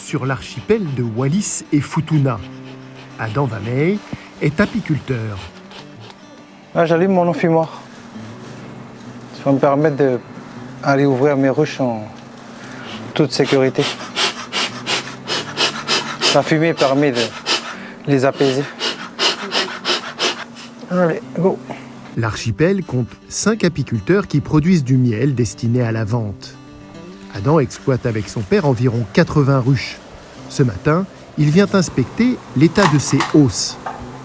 sur l'archipel de Wallis et Futuna. Adam Vamey est apiculteur. Là, j'allume mon enfumoir. Ça va me permettre d'aller ouvrir mes ruches en toute sécurité. La fumée permet de les apaiser. Allez, go! L'archipel compte 5 apiculteurs qui produisent du miel destiné à la vente. Adam exploite avec son père environ 80 ruches. Ce matin, il vient inspecter l'état de ses hausses.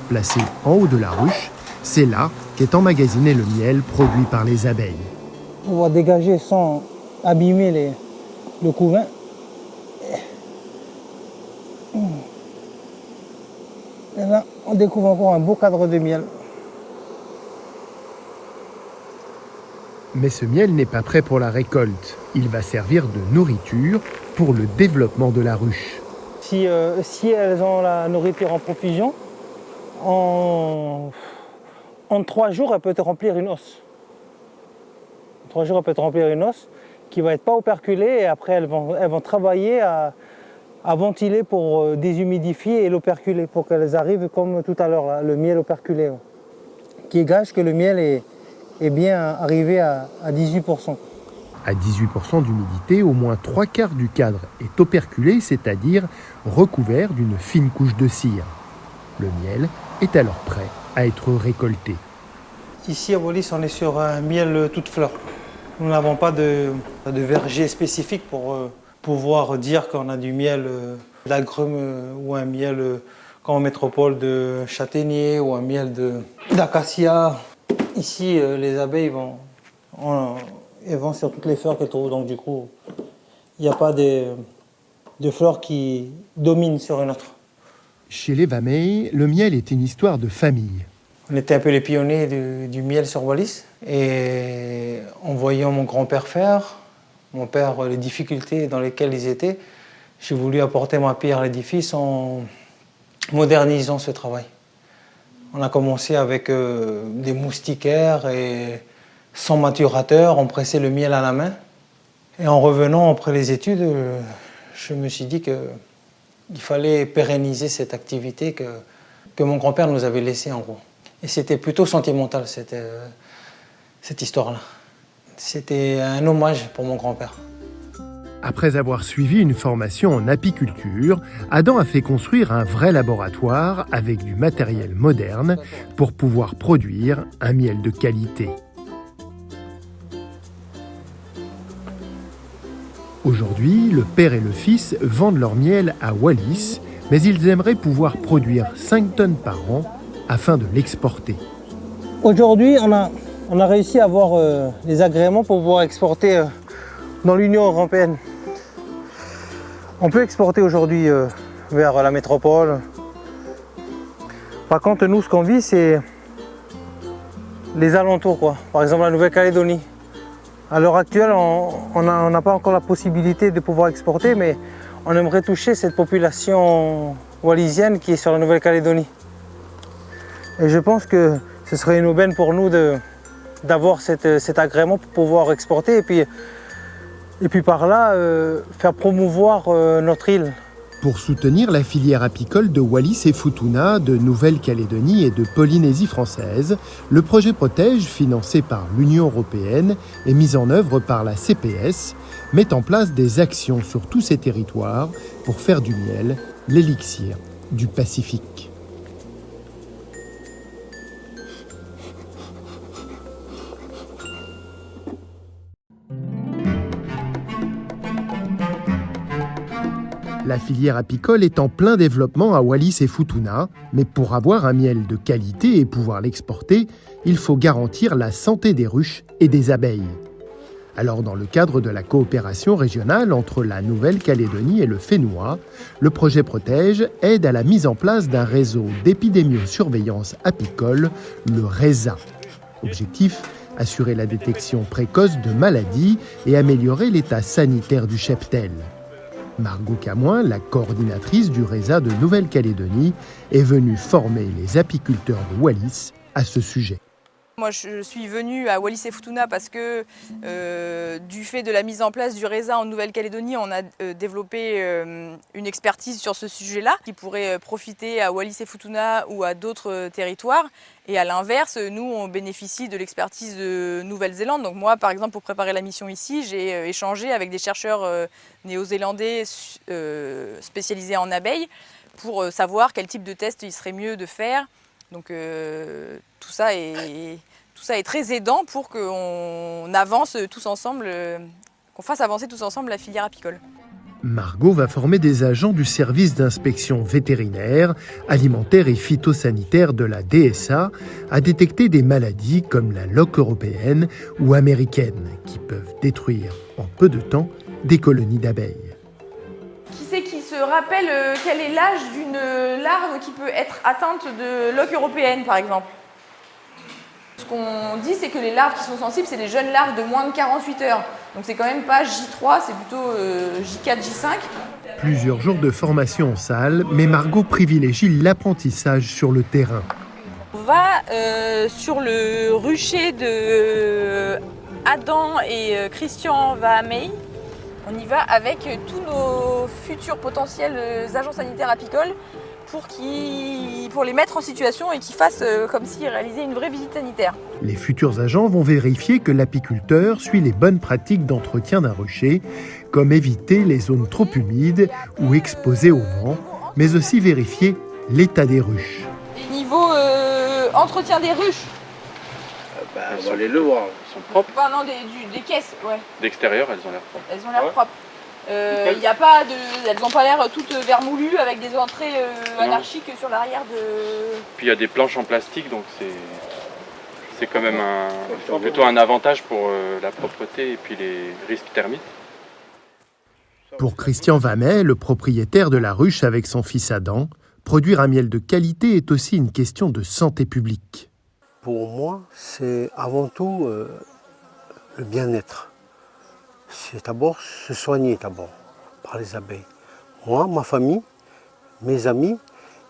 Placées en haut de la ruche, c'est là qu'est emmagasiné le miel produit par les abeilles. On va dégager sans abîmer le couvain. Et là, on découvre encore un beau cadre de miel. Mais ce miel n'est pas prêt pour la récolte. Il va servir de nourriture pour le développement de la ruche. Si elles ont la nourriture en profusion, en 3 jours, elle peut te remplir une hausse. En 3 jours, elle peut te remplir une hausse qui ne va être pas operculée et après, elles vont travailler à ventiler pour déshumidifier et l'operculer pour qu'elles arrivent comme tout à l'heure, le miel operculé, qui gage que le miel est bien arrivé à 18%. À 18% d'humidité, au moins 3/4 du cadre est operculé, c'est-à-dire recouvert d'une fine couche de cire. Le miel est alors prêt à être récolté. Ici à Wallis, on est sur un miel toute fleur. Nous n'avons pas de verger spécifique pour pouvoir dire qu'on a du miel d'agrumes ou un miel comme en métropole de châtaignier ou un miel d'acacia. Ici, les abeilles vont sur toutes les fleurs qu'elles trouvent, donc du coup, il n'y a pas de fleurs qui dominent sur une autre. Chez les Vamey, le miel est une histoire de famille. On était un peu les pionniers du miel sur Wallis, et en voyant mon grand-père faire, mon père, les difficultés dans lesquelles ils étaient, j'ai voulu apporter ma pierre à l'édifice en modernisant ce travail. On a commencé avec des moustiquaires et sans maturateur, on pressait le miel à la main. Et en revenant après les études, je me suis dit qu'il fallait pérenniser cette activité que mon grand-père nous avait laissée en gros. Et c'était plutôt sentimental cette histoire-là. C'était un hommage pour mon grand-père. Après avoir suivi une formation en apiculture, Adam a fait construire un vrai laboratoire avec du matériel moderne pour pouvoir produire un miel de qualité. Aujourd'hui, le père et le fils vendent leur miel à Wallis, mais ils aimeraient pouvoir produire 5 tonnes par an afin de l'exporter. Aujourd'hui, on a réussi à avoir les agréments pour pouvoir exporter dans l'Union européenne. On peut exporter aujourd'hui vers la métropole. Par contre, nous, ce qu'on vit, c'est les alentours, quoi. Par exemple, la Nouvelle-Calédonie. À l'heure actuelle, on n'a pas encore la possibilité de pouvoir exporter, mais on aimerait toucher cette population wallisienne qui est sur la Nouvelle-Calédonie. Et je pense que ce serait une aubaine pour nous d'avoir cet agrément pour pouvoir exporter et puis par là, faire promouvoir notre île. Pour soutenir la filière apicole de Wallis et Futuna, de Nouvelle-Calédonie et de Polynésie française, le projet Protège, financé par l'Union européenne et mis en œuvre par la CPS, met en place des actions sur tous ces territoires pour faire du miel l'élixir du Pacifique. La filière apicole est en plein développement à Wallis et Futuna, mais pour avoir un miel de qualité et pouvoir l'exporter, il faut garantir la santé des ruches et des abeilles. Alors, dans le cadre de la coopération régionale entre la Nouvelle-Calédonie et le Fénois, le projet Protège aide à la mise en place d'un réseau d'épidémiosurveillance apicole, le RESA. Objectif, assurer la détection précoce de maladies et améliorer l'état sanitaire du cheptel. Margot Camoin, la coordinatrice du RESA de Nouvelle-Calédonie, est venue former les apiculteurs de Wallis à ce sujet. Moi, je suis venue à Wallis-et-Futuna parce que du fait de la mise en place du RESA en Nouvelle-Calédonie, on a développé une expertise sur ce sujet-là qui pourrait profiter à Wallis-et-Futuna ou à d'autres territoires. Et à l'inverse, nous, on bénéficie de l'expertise de Nouvelle-Zélande. Donc moi, par exemple, pour préparer la mission ici, j'ai échangé avec des chercheurs néo-zélandais spécialisés en abeilles pour savoir quel type de test il serait mieux de faire. Donc tout ça est très aidant pour qu'on avance tous ensemble, qu'on fasse avancer tous ensemble la filière apicole. Margot va former des agents du service d'inspection vétérinaire, alimentaire et phytosanitaire de la DSA à détecter des maladies comme la loque européenne ou américaine qui peuvent détruire en peu de temps des colonies d'abeilles. Qui c'est qui se rappelle quel est l'âge d'une larve qui peut être atteinte de loque européenne, par exemple? Ce qu'on dit, c'est que les larves qui sont sensibles, c'est les jeunes larves de moins de 48 heures. Donc c'est quand même pas J3, c'est plutôt J4, J5. Plusieurs jours de formation en salle, mais Margot privilégie l'apprentissage sur le terrain. On va sur le rucher de Adam et Christian Vahamey. On y va avec tous nos futurs potentiels agents sanitaires apicoles pour les mettre en situation et qu'ils fassent comme s'ils réalisaient une vraie visite sanitaire. Les futurs agents vont vérifier que l'apiculteur suit les bonnes pratiques d'entretien d'un rucher, comme éviter les zones trop humides ou exposées au vent, mais aussi vérifier l'état des ruches. Et niveau entretien des ruches, on va aller le voir, ils sont propres. enfin, non, des caisses, ouais. D'extérieur, elles ont l'air propres. Elles ont l'air propres. Y a pas elles n'ont pas l'air toutes vermoulues avec des entrées anarchiques sur l'arrière de... Puis il y a des planches en plastique, donc c'est quand même plutôt un avantage pour la propreté et puis les risques thermiques. Pour Christian Vamet, le propriétaire de la ruche avec son fils Adam, produire un miel de qualité est aussi une question de santé publique. Pour moi, c'est avant tout le bien-être. C'est d'abord se soigner par les abeilles. Moi, ma famille, mes amis,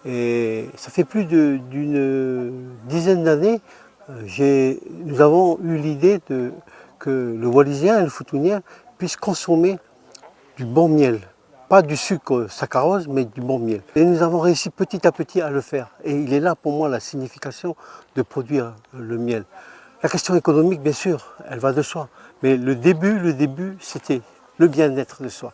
et ça fait plus d'une dizaine d'années, nous avons eu l'idée que le Wallisien et le Futunien puissent consommer du bon miel. Pas du sucre saccharose, mais du bon miel. Et nous avons réussi petit à petit à le faire. Et il est là pour moi la signification de produire le miel. La question économique, bien sûr, elle va de soi. Mais le début, c'était le bien-être de soi.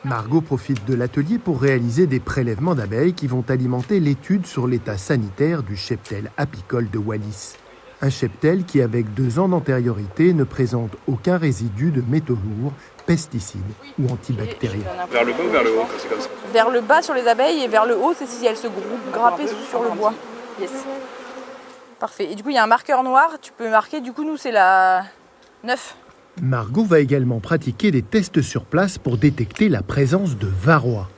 Margot profite de l'atelier pour réaliser des prélèvements d'abeilles qui vont alimenter l'étude sur l'état sanitaire du cheptel apicole de Wallis. Un cheptel qui, avec 2 ans d'antériorité, ne présente aucun résidu de métaux lourds, pesticides ou antibactériens. Vers le bas ou vers le haut, quand c'est comme ça? Vers le bas sur les abeilles et vers le haut, c'est si elles se groupent grappées sur le bois. Yes. Parfait. Et du coup, il y a un marqueur noir. Tu peux marquer, du coup, nous, c'est la 9. Margot va également pratiquer des tests sur place pour détecter la présence de varroa.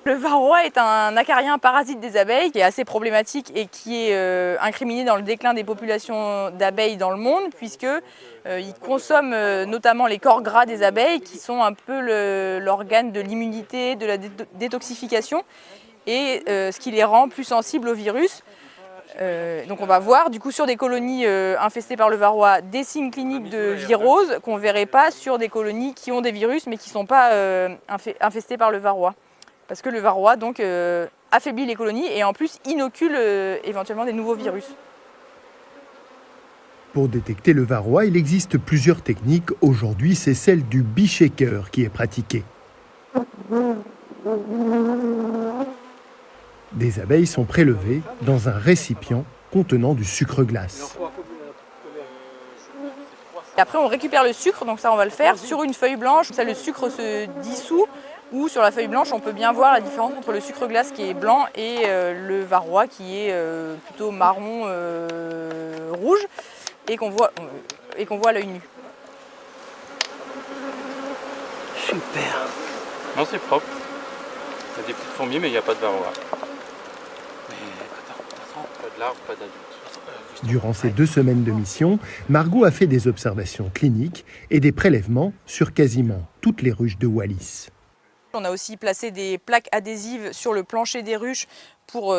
Le varroa est un acarien parasite des abeilles qui est assez problématique et qui est incriminé dans le déclin des populations d'abeilles dans le monde puisqu'il consomme notamment les corps gras des abeilles qui sont un peu l'organe de l'immunité, de la détoxification et ce qui les rend plus sensibles au virus. Donc on va voir du coup sur des colonies infestées par le varroa des signes cliniques de virose qu'on ne verrait pas sur des colonies qui ont des virus mais qui ne sont pas infestées par le varroa. Parce que le varroa donc affaiblit les colonies et en plus inocule éventuellement des nouveaux virus. Pour détecter le varroa, il existe plusieurs techniques. Aujourd'hui, c'est celle du bee shaker qui est pratiquée. Des abeilles sont prélevées dans un récipient contenant du sucre glace. Et après on récupère le sucre, donc ça on va le faire sur une feuille blanche, ça le sucre se dissout, ou sur la feuille blanche on peut bien voir la différence entre le sucre glace qui est blanc et le varroa qui est plutôt marron rouge et qu'on voit à l'œil nu. Super. Non, c'est propre. Il y a des petites fourmis, mais il n'y a pas de varroa. Pas de larves, pas d'adultes. Durant ces 2 semaines de mission, Margot a fait des observations cliniques et des prélèvements sur quasiment toutes les ruches de Wallis. On a aussi placé des plaques adhésives sur le plancher des ruches pour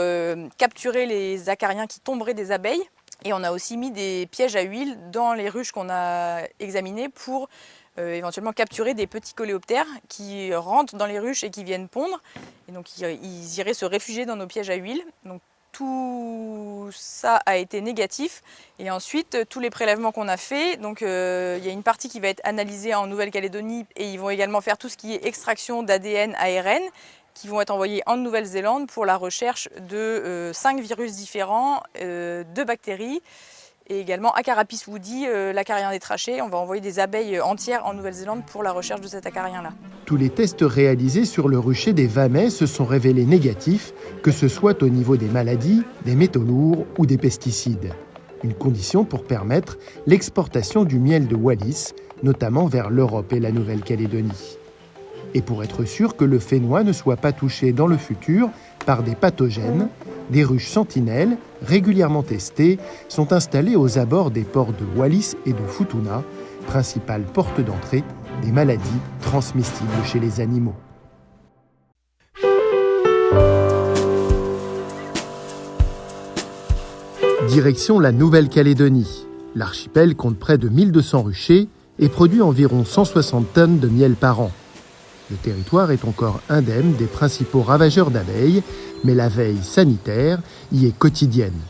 capturer les acariens qui tomberaient des abeilles. Et on a aussi mis des pièges à huile dans les ruches qu'on a examinées pour éventuellement capturer des petits coléoptères qui rentrent dans les ruches et qui viennent pondre. Et donc ils iraient se réfugier dans nos pièges à huile. Donc tout ça a été négatif. Et ensuite, tous les prélèvements qu'on a faits, donc il y a une partie qui va être analysée en Nouvelle-Calédonie et ils vont également faire tout ce qui est extraction d'ADN, ARN, qui vont être envoyés en Nouvelle-Zélande pour la recherche de 5 virus différents, 2 bactéries, et également Acarapis woodi, l'acarien des trachées. On va envoyer des abeilles entières en Nouvelle-Zélande pour la recherche de cet acarien-là. Tous les tests réalisés sur le rucher des Vamais se sont révélés négatifs, que ce soit au niveau des maladies, des métaux lourds ou des pesticides. Une condition pour permettre l'exportation du miel de Wallis, notamment vers l'Europe et la Nouvelle-Calédonie. Et pour être sûr que le fénois ne soit pas touché dans le futur par des pathogènes, des ruches sentinelles, régulièrement testées, sont installées aux abords des ports de Wallis et de Futuna, principales portes d'entrée des maladies transmissibles chez les animaux. Direction la Nouvelle-Calédonie. L'archipel compte près de 1200 ruchers et produit environ 160 tonnes de miel par an. Le territoire est encore indemne des principaux ravageurs d'abeilles, mais la veille sanitaire y est quotidienne.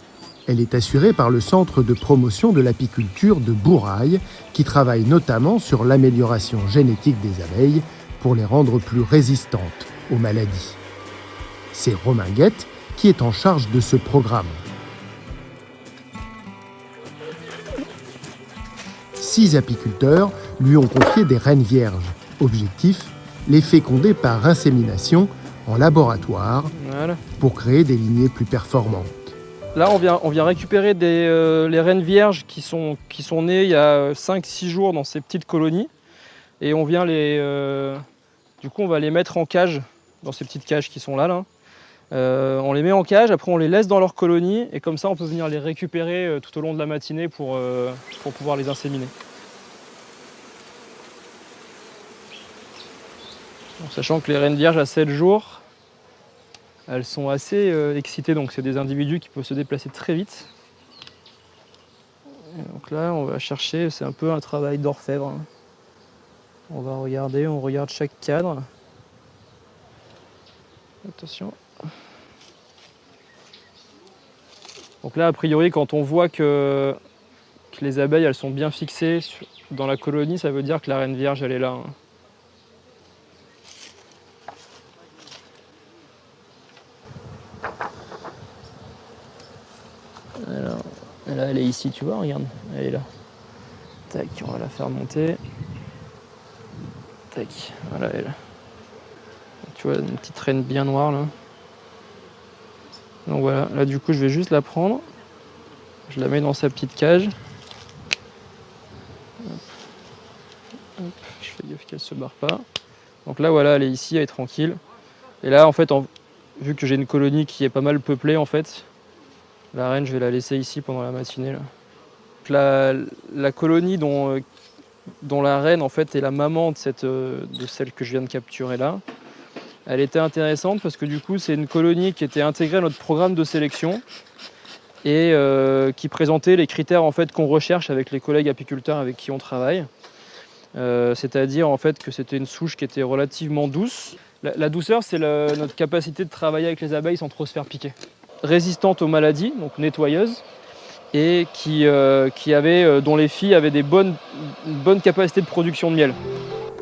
Elle est assurée par le Centre de promotion de l'apiculture de Bourail, qui travaille notamment sur l'amélioration génétique des abeilles pour les rendre plus résistantes aux maladies. C'est Romain Guette qui est en charge de ce programme. 6 apiculteurs lui ont confié des reines vierges. Objectif, les féconder par insémination en laboratoire pour créer des lignées plus performantes. Là, on vient récupérer les reines vierges qui sont nées il y a 5-6 jours dans ces petites colonies. Et on vient du coup, on va les mettre en cage, dans ces petites cages qui sont là. On les met en cage, après on les laisse dans leur colonie. Et comme ça, on peut venir les récupérer tout au long de la matinée pour pouvoir les inséminer. En sachant que les reines vierges à 7 jours, elles sont assez excitées, donc c'est des individus qui peuvent se déplacer très vite. Et donc là, on va chercher, c'est un peu un travail d'orfèvre. On va regarder, on regarde chaque cadre. Attention. Donc là, a priori, quand on voit que les abeilles, elles sont bien fixées dans la colonie, ça veut dire que la reine vierge, elle est là. Alors, là, elle est ici, tu vois, regarde, elle est là. Tac, on va la faire monter. Tac, voilà elle. Tu vois, une petite reine bien noire là. Donc voilà, là du coup, je vais juste la prendre. Je la mets dans sa petite cage. Hop. Hop. Je fais gaffe qu'elle se barre pas. Donc là, voilà, elle est ici, elle est tranquille. Et là, en fait, vu que j'ai une colonie qui est pas mal peuplée, en fait, la reine, je vais la laisser ici pendant la matinée. Là. La colonie dont la reine en fait est la maman de celle que je viens de capturer là, elle était intéressante parce que du coup c'est une colonie qui était intégrée à notre programme de sélection et qui présentait les critères en fait qu'on recherche avec les collègues apiculteurs avec qui on travaille. C'est-à-dire en fait que c'était une souche qui était relativement douce. La douceur, c'est notre capacité de travailler avec les abeilles sans trop se faire piquer. Résistante aux maladies, donc nettoyeuse, et dont les filles avaient une bonne capacité de production de miel.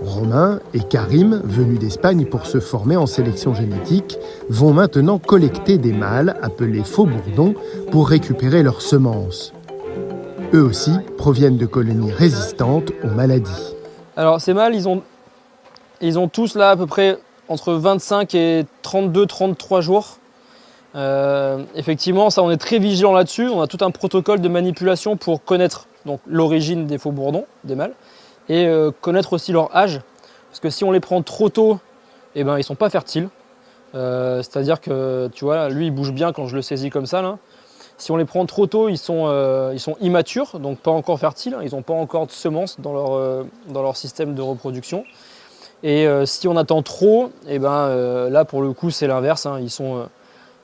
Romain et Karim, venus d'Espagne pour se former en sélection génétique, vont maintenant collecter des mâles appelés faux bourdons pour récupérer leurs semences. Eux aussi proviennent de colonies résistantes aux maladies. Alors ces mâles, ils ont tous là à peu près entre 25 et 32-33 jours. Effectivement, ça, on est très vigilant là-dessus. On a tout un protocole de manipulation pour connaître donc l'origine des faux bourdons, des mâles, et connaître aussi leur âge. Parce que si on les prend trop tôt, eh ben, ils ne sont pas fertiles. C'est-à-dire que, tu vois, lui, il bouge bien quand je le saisis comme ça. Là. Si on les prend trop tôt, ils sont immatures, donc pas encore fertiles. Ils n'ont pas encore de semences dans leur système de reproduction. Et si on attend trop, eh ben, là, pour le coup, c'est l'inverse. Hein.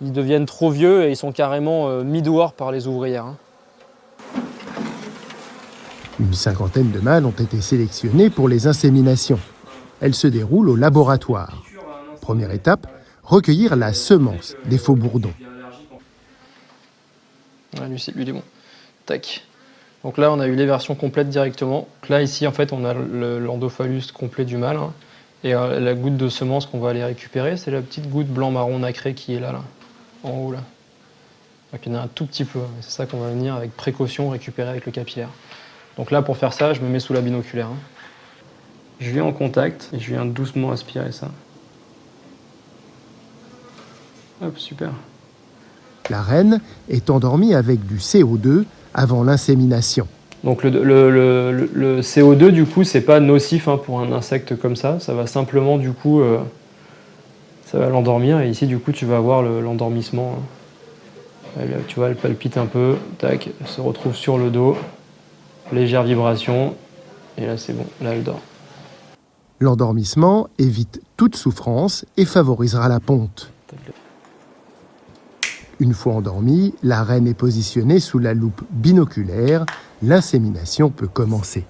Ils deviennent trop vieux et ils sont carrément mis dehors par les ouvrières. Hein. Une cinquantaine de mâles ont été sélectionnés pour les inséminations. Elles se déroulent au laboratoire. Première étape, recueillir la semence des faux bourdons. Ouais, lui, il est bon. Tac. Donc là, on a eu les versions complètes directement. Donc là, ici, en fait, on a l'endophallus complet du mâle. Hein. Et la goutte de semence qu'on va aller récupérer, c'est la petite goutte blanc-marron nacré qui est là, en haut. Là. Donc il y en a un tout petit peu. C'est ça qu'on va venir avec précaution récupérer avec le capillaire. Donc là, pour faire ça, je me mets sous la binoculaire. Hein. Je viens en contact et je viens doucement aspirer ça. Hop, super. La reine est endormie avec du CO2 avant l'insémination. Donc le CO2, du coup, c'est pas nocif pour un insecte comme ça. Ça va simplement, du coup, ça va l'endormir. Et ici, du coup, tu vas avoir l'endormissement. Tu vois, elle palpite un peu. Tac, elle se retrouve sur le dos. Légère vibration. Et là, c'est bon. Là, elle dort. L'endormissement évite toute souffrance et favorisera la ponte. Une fois endormie, la reine est positionnée sous la loupe binoculaire. L'insémination peut commencer.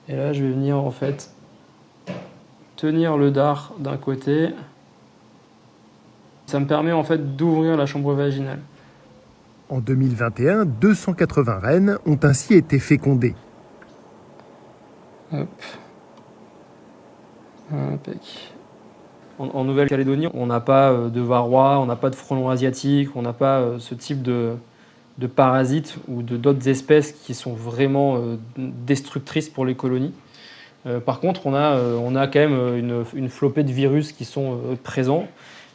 Et là, je vais venir en fait tenir le dard d'un côté. Ça me permet en fait d'ouvrir la chambre vaginale. En 2021, 280 reines ont ainsi été fécondées. Hop. Impec. En Nouvelle-Calédonie, on n'a pas de varroa, on n'a pas de frelons asiatiques, on n'a pas ce type de parasites ou d'autres espèces qui sont vraiment destructrices pour les colonies. Par contre, on a quand même une flopée de virus qui sont présents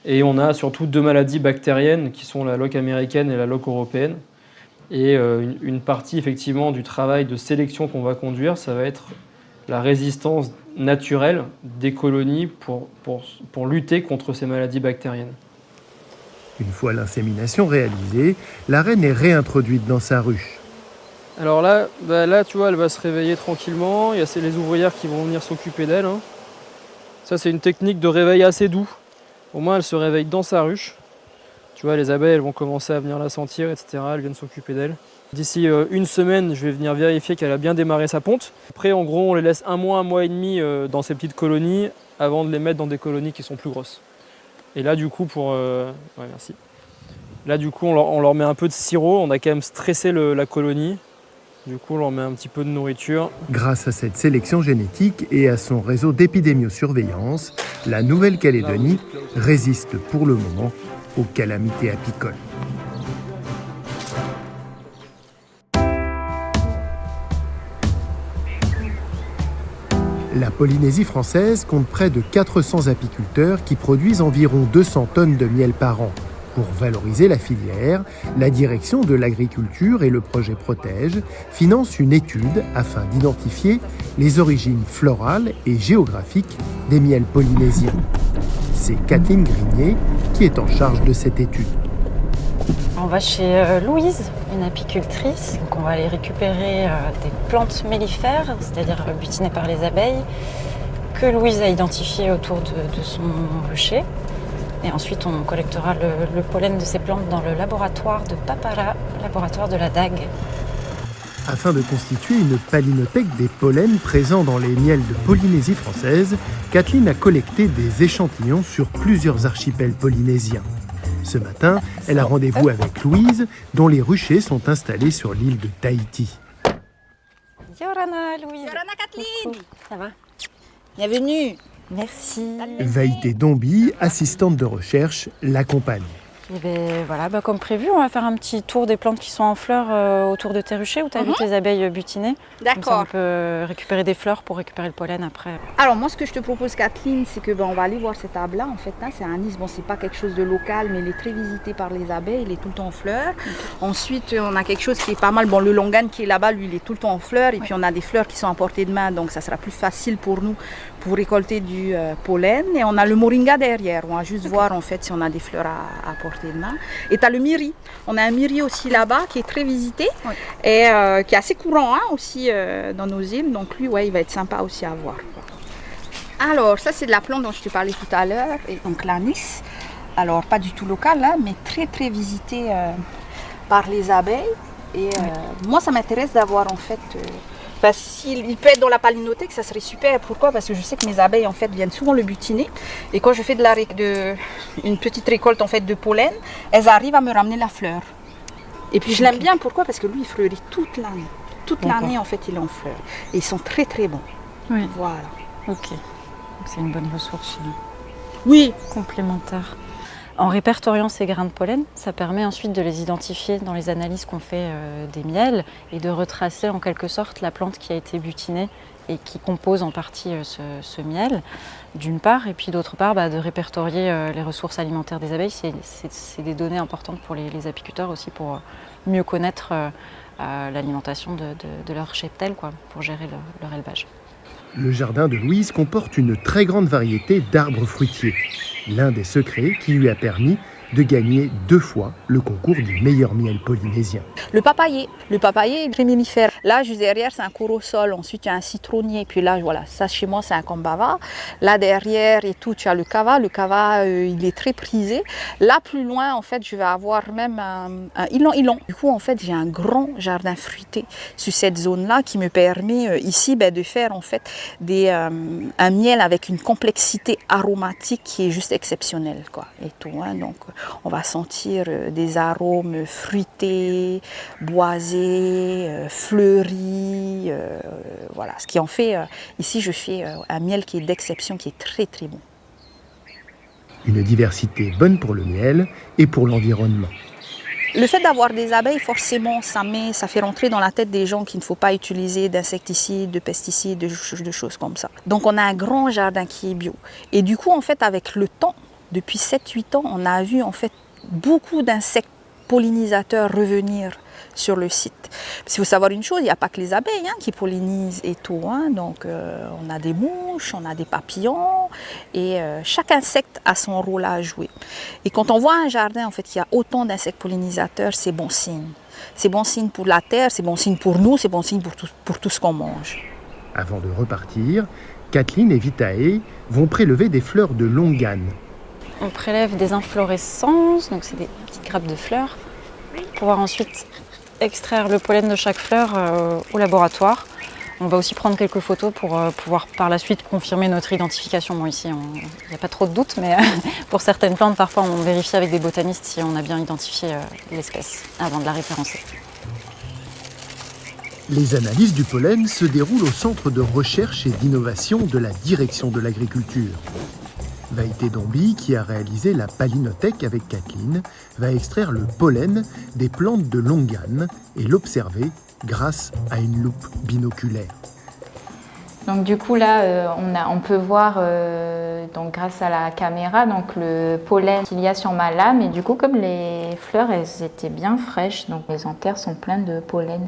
et on a surtout 2 maladies bactériennes qui sont la loque américaine et la loque européenne. Et une partie effectivement du travail de sélection qu'on va conduire, ça va être la résistance naturelle des colonies pour lutter contre ces maladies bactériennes. Une fois l'insémination réalisée, la reine est réintroduite dans sa ruche. Alors là, tu vois, elle va se réveiller tranquillement. Il y a les ouvrières qui vont venir s'occuper d'elle. Hein. Ça, c'est une technique de réveil assez doux. Au moins, elle se réveille dans sa ruche. Tu vois, les abeilles, elles vont commencer à venir la sentir, etc. Elles viennent s'occuper d'elle. D'ici une semaine, je vais venir vérifier qu'elle a bien démarré sa ponte. Après, en gros, on les laisse un mois et demi dans ces petites colonies avant de les mettre dans des colonies qui sont plus grosses. Et là, du coup, merci. Là, du coup, on leur met un peu de sirop. On a quand même stressé la colonie. Du coup, on leur met un petit peu de nourriture. Grâce à cette sélection génétique et à son réseau d'épidémiosurveillance, la Nouvelle-Calédonie résiste pour le moment aux calamités apicoles. La Polynésie française compte près de 400 apiculteurs qui produisent environ 200 tonnes de miel par an. Pour valoriser la filière, la direction de l'agriculture et le projet Protège financent une étude afin d'identifier les origines florales et géographiques des miels polynésiens. C'est Kathleen Grignier qui est en charge de cette étude. On va chez Louise, une apicultrice. Donc on va aller récupérer des plantes mellifères, c'est-à-dire butinées par les abeilles, que Louise a identifiées autour de son rucher. Et ensuite, on collectera le pollen de ces plantes dans le laboratoire de Papara, laboratoire de la dague. Afin de constituer une palynothèque des pollens présents dans les miels de Polynésie française, Kathleen a collecté des échantillons sur plusieurs archipels polynésiens. Ce matin, elle a rendez-vous avec Louise, dont les ruchers sont installés sur l'île de Tahiti. Yorana, Louise. Yorana, Kathleen. Ça va? Bienvenue. Merci. Vaïté Dombi, assistante de recherche, l'accompagne. Et ben, voilà, comme prévu, on va faire un petit tour des plantes qui sont en fleurs autour de tes ruchers où tu as vu tes abeilles butinées. Comme ça, on peut récupérer des fleurs pour récupérer le pollen après. Alors moi, ce que je te propose, Kathleen, c'est que on va aller voir cet arbre-là. En fait, c'est un anis. Bon, c'est pas quelque chose de local, mais il est très visité par les abeilles. Il est tout le temps en fleurs. Okay. Ensuite, on a quelque chose qui est pas mal. Bon, le longan qui est là-bas, lui, il est tout le temps en fleurs. Et puis on a des fleurs qui sont à portée de main, donc ça sera plus facile pour nous pour récolter du pollen. Et on a le moringa derrière. On va juste voir en fait si on a des fleurs à portée de main. Et tu as le miri. On a un miri aussi là-bas qui est très visité et qui est assez courant aussi dans nos îles. Donc lui, il va être sympa aussi à voir. Alors ça, c'est de la plante dont je te parlais tout à l'heure. Et donc l'anis. Alors pas du tout local, mais très très visité par les abeilles. Et moi, ça m'intéresse d'avoir en fait... s'il peut être dans la palinothèque, ça serait super. Pourquoi? Parce que je sais que mes abeilles en fait viennent souvent le butiner. Et quand je fais une petite récolte en fait de pollen, elles arrivent à me ramener la fleur. Et puis je l'aime bien. Pourquoi? Parce que lui, il fleurit toute l'année. Toute l'année en fait, il est en fleurs. Et ils sont très très bons. Oui. Voilà. Ok. Donc c'est une bonne ressource Oui. complémentaire. En répertoriant ces grains de pollen, ça permet ensuite de les identifier dans les analyses qu'on fait des miels et de retracer en quelque sorte la plante qui a été butinée et qui compose en partie ce miel, d'une part, et puis d'autre part, de répertorier les ressources alimentaires des abeilles. C'est des données importantes pour les apiculteurs aussi pour mieux connaître l'alimentation de leur cheptel, pour gérer leur élevage. Le jardin de Louise comporte une très grande variété d'arbres fruitiers, l'un des secrets qui lui a permis de gagner 2 fois le concours du meilleur miel polynésien. Le papayer est très mellifère. Là, juste derrière, c'est un corosol. Ensuite, il y a un citronnier. Puis là, voilà, ça chez moi, c'est un combava. Là, derrière et tout, tu as le cava. Le cava, il est très prisé. Là, plus loin, en fait, je vais avoir même un ilan. Du coup, en fait, j'ai un grand jardin fruité sur cette zone-là qui me permet ici de faire en fait un miel avec une complexité aromatique qui est juste exceptionnelle, et tout. Donc, on va sentir des arômes fruités, boisés, fleuris. Voilà. Ce qui en fait, ici, je fais un miel qui est d'exception, qui est très très bon. Une diversité bonne pour le miel et pour l'environnement. Le fait d'avoir des abeilles, forcément, ça fait rentrer dans la tête des gens qu'il ne faut pas utiliser d'insecticides, de pesticides, de choses comme ça. Donc on a un grand jardin qui est bio. Et du coup, en fait, avec le temps, depuis 7-8 ans, on a vu en fait beaucoup d'insectes pollinisateurs revenir sur le site. Parce qu'il faut savoir une chose, il n'y a pas que les abeilles qui pollinisent et tout. Donc on a des mouches, on a des papillons et chaque insecte a son rôle à jouer. Et quand on voit un jardin en fait qui a autant d'insectes pollinisateurs, c'est bon signe. C'est bon signe pour la terre, c'est bon signe pour nous, c'est bon signe pour tout ce qu'on mange. Avant de repartir, Kathleen et Vitae vont prélever des fleurs de longane. On prélève des inflorescences, donc c'est des petites grappes de fleurs, pour pouvoir ensuite extraire le pollen de chaque fleur au laboratoire. On va aussi prendre quelques photos pour pouvoir par la suite confirmer notre identification. Bon, ici, il n'y a pas trop de doute, mais pour certaines plantes, parfois on vérifie avec des botanistes si on a bien identifié l'espèce avant de la référencer. Les analyses du pollen se déroulent au Centre de recherche et d'innovation de la Direction de l'agriculture. Vaïté Dombi, qui a réalisé la palinothèque avec Kathleen, va extraire le pollen des plantes de longane et l'observer grâce à une loupe binoculaire. Donc du coup là, on peut voir donc grâce à la caméra donc le pollen qu'il y a sur ma lame et du coup comme les fleurs elles étaient bien fraîches, donc les anthères sont pleines de pollen.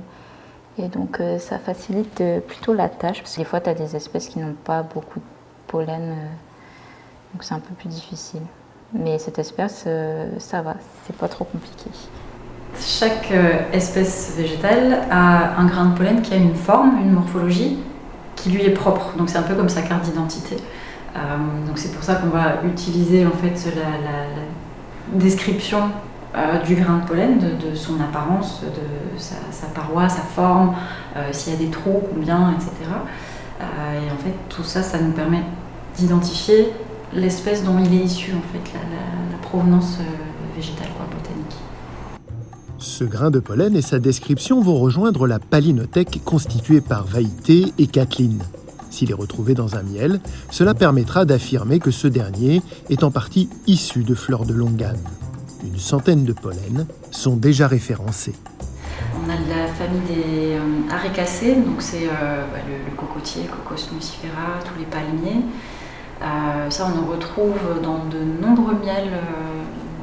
Et donc ça facilite plutôt la tâche parce que des fois tu as des espèces qui n'ont pas beaucoup de pollen. Donc c'est un peu plus difficile. Mais cette espèce, ça va, c'est pas trop compliqué. Chaque espèce végétale a un grain de pollen qui a une forme, une morphologie qui lui est propre. Donc c'est un peu comme sa carte d'identité. Donc c'est pour ça qu'on va utiliser en fait la description du grain de pollen, de son apparence, de sa paroi, sa forme, s'il y a des trous, combien, etc. Et en fait tout ça, ça nous permet d'identifier l'espèce dont il est issu, en fait, la provenance végétale, botanique. Ce grain de pollen et sa description vont rejoindre la palinothèque constituée par Vaïté et Kathleen. S'il est retrouvé dans un miel, cela permettra d'affirmer que ce dernier est en partie issu de fleurs de longane. Une centaine de pollens sont déjà référencés. On a de la famille des Arécacées, donc c'est le cocotier, Cocos nucifera, tous les palmiers. Ça, on en retrouve dans de nombreux miels,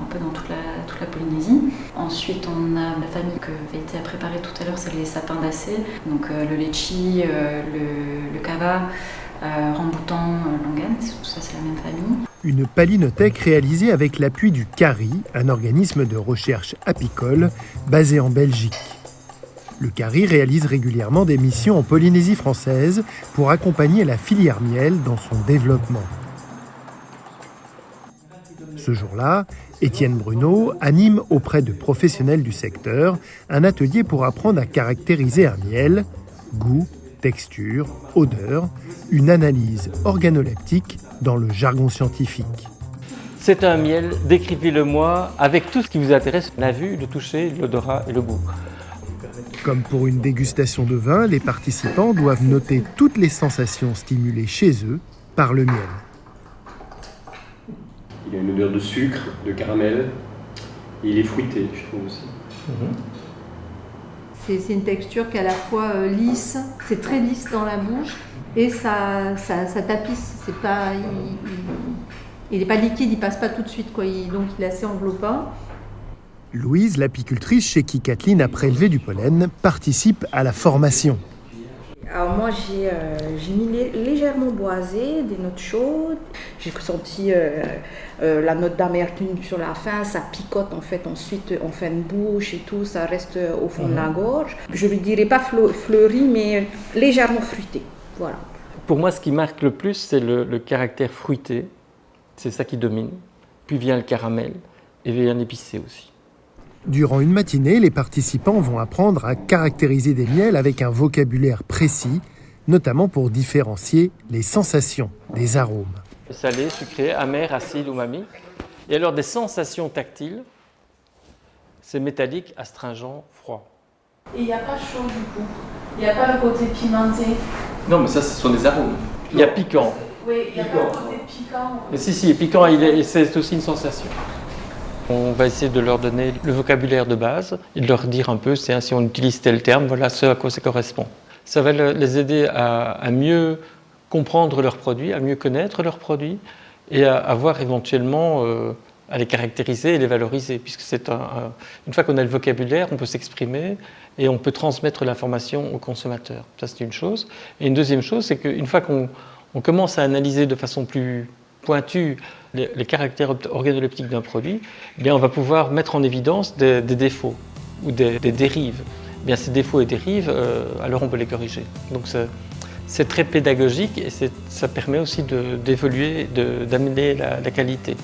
un peu dans toute la Polynésie. Ensuite, on a la famille que Vaïté a préparée tout à l'heure, c'est les sapins d'acé. Donc le litchi, le cava, ramboutan, longane, tout ça c'est la même famille. Une palinothèque réalisée avec l'appui du CARI, un organisme de recherche apicole basé en Belgique. Le CARI réalise régulièrement des missions en Polynésie française pour accompagner la filière miel dans son développement. Ce jour-là, Étienne Bruno anime auprès de professionnels du secteur un atelier pour apprendre à caractériser un miel, goût, texture, odeur, une analyse organoleptique dans le jargon scientifique. C'est un miel, décrivez-le-moi avec tout ce qui vous intéresse, la vue, le toucher, l'odorat et le goût. Comme pour une dégustation de vin, les participants doivent noter toutes les sensations stimulées chez eux par le miel. Il a une odeur de sucre, de caramel, et il est fruité, je trouve aussi. C'est une texture qui est à la fois lisse, c'est très lisse dans la bouche, et ça tapisse. Il n'est pas liquide, il passe pas tout de suite, quoi. Donc il est assez enveloppant. Louise, l'apicultrice chez qui Kathleen a prélevé du pollen, participe à la formation. Alors moi j'ai mis légèrement boisé, des notes chaudes. J'ai senti la note d'amertume sur la fin, ça picote en fait. Ensuite en fin de bouche et tout, ça reste au fond de la gorge. Je ne dirais pas fleuri, mais légèrement fruité. Voilà. Pour moi, ce qui marque le plus, c'est le caractère fruité. C'est ça qui domine. Puis vient le caramel et vient l'épicé aussi. Durant une matinée, les participants vont apprendre à caractériser des miels avec un vocabulaire précis, notamment pour différencier les sensations des arômes. Salé, sucré, amer, acide, umami. Et alors des sensations tactiles, c'est métallique, astringent, froid. Et il n'y a pas chaud du coup. Il n'y a pas le côté pimenté. Non, mais ça, ce sont des arômes. Il y a piquant. Oui, il n'y a pas le côté piquant. Mais si, piquant, c'est aussi une sensation. On va essayer de leur donner le vocabulaire de base et de leur dire un peu, si on utilise tel terme, voilà ce à quoi ça correspond. Ça va les aider à mieux comprendre leurs produits, à mieux connaître leurs produits et à voir éventuellement à les caractériser et les valoriser. Puisque une fois qu'on a le vocabulaire, on peut s'exprimer et on peut transmettre l'information aux consommateurs. Ça, c'est une chose. Et une deuxième chose, c'est qu'une fois qu'on commence à analyser de façon plus pointue les caractères organoleptiques d'un produit, eh bien on va pouvoir mettre en évidence des défauts ou des dérives. Eh bien, ces défauts et dérives, alors on peut les corriger. Donc c'est très pédagogique et ça permet aussi d'évoluer, d'amener la qualité.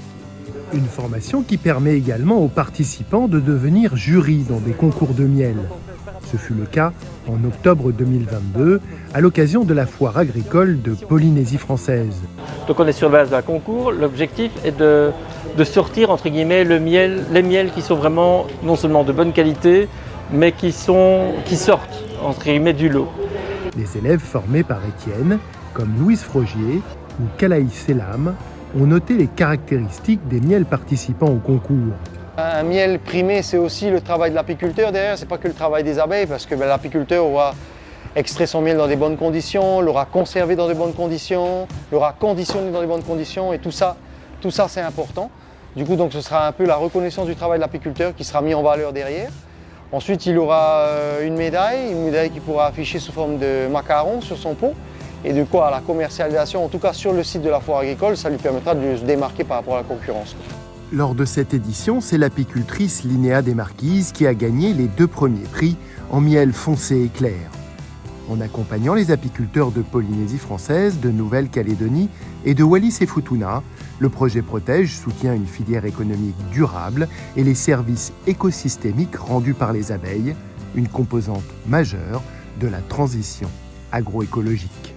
Une formation qui permet également aux participants de devenir jury dans des concours de miel. Ce fut le cas en octobre 2022, à l'occasion de la foire agricole de Polynésie française. Donc on est sur base d'un concours. L'objectif est de sortir, entre guillemets, les miels qui sont vraiment non seulement de bonne qualité, mais qui sortent, entre guillemets, du lot. Les élèves formés par Étienne, comme Louise Frogier ou Kalaï Selam, ont noté les caractéristiques des miels participant au concours. Un miel primé, c'est aussi le travail de l'apiculteur derrière, c'est pas que le travail des abeilles, parce que l'apiculteur aura extrait son miel dans des bonnes conditions, l'aura conservé dans de bonnes conditions, l'aura conditionné dans de bonnes conditions, et tout ça c'est important. Du coup, donc, ce sera un peu la reconnaissance du travail de l'apiculteur qui sera mis en valeur derrière. Ensuite, il aura une médaille qu'il pourra afficher sous forme de macaron sur son pot. Et du coup, à la commercialisation, en tout cas sur le site de la foire agricole, ça lui permettra de se démarquer par rapport à la concurrence. Lors de cette édition, c'est l'apicultrice Linéa Desmarquises qui a gagné les 2 premiers prix en miel foncé et clair. En accompagnant les apiculteurs de Polynésie française, de Nouvelle-Calédonie et de Wallis-et-Futuna, le projet Protège soutient une filière économique durable et les services écosystémiques rendus par les abeilles, une composante majeure de la transition agroécologique.